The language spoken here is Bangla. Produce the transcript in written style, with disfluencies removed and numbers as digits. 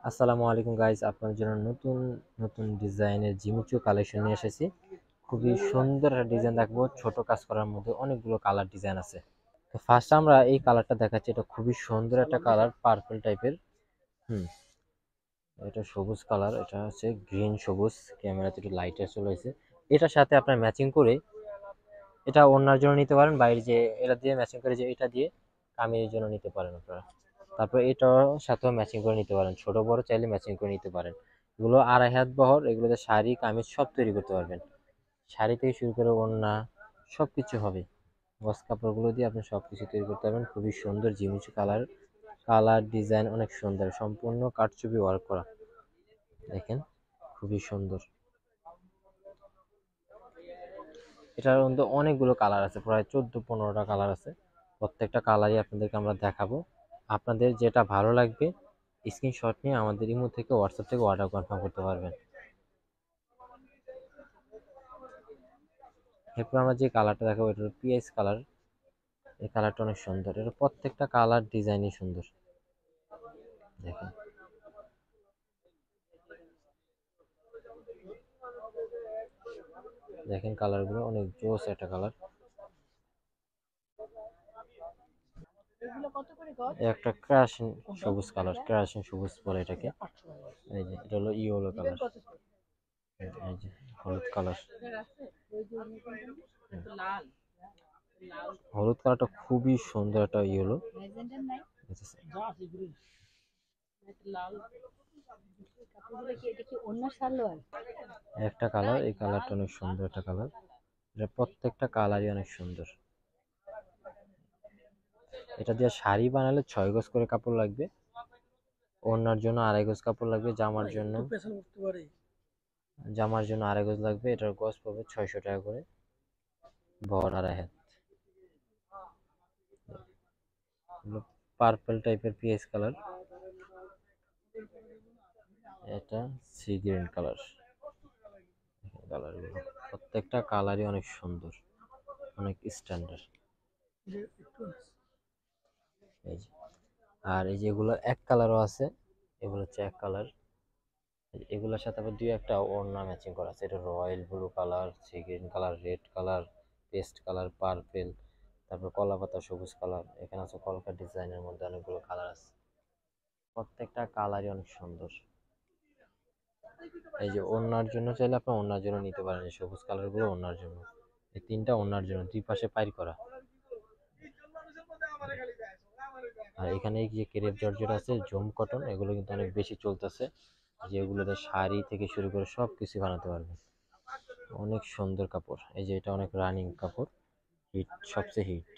আসসালামু আলাইকুম গাইস, আপনার জন্য নতুন নতুন ডিজাইনের জিমিচু কালেকশন নিয়ে এসেছি। খুবই সুন্দর একটা ডিজাইন দেখবো, ছোট কাজ করার মধ্যে অনেকগুলো কালার ডিজাইন আছে। তো ফার্স্ট আমরা এই কালারটা দেখাচ্ছি। এটা খুবই সুন্দর একটা কালার, পার্পল টাইপের। হুম এটা সবুজ কালার, এটা হচ্ছে গ্রিন সবুজ। ক্যামেরাতে একটু লাইটার চলে এসেছে। এটার সাথে আপনার ম্যাচিং করে এটা ওড়নার জন্য নিতে পারেন, বাইরে যে এটা দিয়ে ম্যাচিং করে যে এটা দিয়ে কামিজের জন্য নিতে পারেন আপনারা। তারপর এটার সাথেও ম্যাচিং করে নিতে পারেন, ছোট বড় চাইলে ম্যাচিং করে নিতে পারেন। এগুলো 2.5 হাত বহর, এগুলোতে শাড়ি কামিজ সব তৈরি করতে পারবেন। শাড়ি থেকে শুরু করে ওড়না সব কিছু হবে। গস কাপড়গুলো দিয়ে আপনি সব কিছু তৈরি করতে পারবেন। খুবই সুন্দর জিমিচু কালার, কালার ডিজাইন অনেক সুন্দর, সম্পূর্ণ কারচুপি ওয়ার্ক করা। দেখেন খুবই সুন্দর। এটার মধ্যে অনেকগুলো কালার আছে, প্রায় 14-15টা কালার আছে। প্রত্যেকটা কালারই আপনাদেরকে আমরা দেখাবো। আপনাদের যেটা ভালো লাগবে স্ক্রিনশট নিয়ে আমাদের ইমো থেকে হোয়াটসঅ্যাপ থেকে অর্ডার কনফার্ম করতে পারবেন। এরপর আমরা যে কালারটা দেখাবো এটা হলো পিএস কালার। এই কালারটা অনেক সুন্দর, এটা প্রত্যেকটা কালার ডিজাইনই সুন্দর। দেখেন দেখেন কালারগুলো অনেক জোস একটা কালার। একটা ক্রাশিং সবুজ কালার, ক্রাশিং সবুজ বলে এটাকে। এই যে এটা হলো ইয়েলো কালার, এই যে হলুদ কালার। হলুদ কালারটা খুবই সুন্দর একটা ইয়েলো। একটা কালার, এই কালারটা অনেক সুন্দর একটা কালার। এটা প্রত্যেকটা কালারই অনেক সুন্দর। এটা দিয়ে শাড়ি বানালে 6 গজ করে কাপড় লাগবে, ওড়নার জন্য 2.5 গজ কাপড় লাগবে, জামার জন্য 2.5 গজ লাগবে। এটার গজ পড়বে 600 টাকা করে, বহর 2.5 হাত। পার্পল টাইপের পিএস কালার, এটা সি গ্রিন কালার। কালারগুলো প্রত্যেকটা কালারই অনেক সুন্দর, অনেক স্ট্যান্ডার্ড। এই যে, আর এই যে এগুলো এক কালারও আছে, এগুলো হচ্ছে এক কালার। এগুলোর সাথে আবার দুই একটা ওড়না ম্যাচিং করা আছে। এটা royal blue colour, sea green colour, red colour, paste colour, purple, তারপর কলা পাতা সবুজ কালার। এখানে আছে কলকা ডিজাইনের মধ্যে অনেকগুলো কালার আছে। প্রত্যেকটা কালারই অনেক সুন্দর। এই যে ওড়নার জন্য চাইলে আপনি ওড়নার জন্য নিতে পারেন, এই সবুজ কালারগুলো ওড়নার জন্য। এই তিনটা ওড়নার জন্য, দুই পাশে পাইর করা। আর এখানে এই যে ক্রেপ জর্জেট আছে, জুম কটন, এগুলো কিন্তু অনেক বেশি চলতেছে। যেগুলোতে শাড়ি থেকে শুরু করে সব কিছু বানাতে পারবেন। অনেক সুন্দর কাপড়। এই যে এটা অনেক রানিং কাপড়, হিট, সবচেয়ে হিট।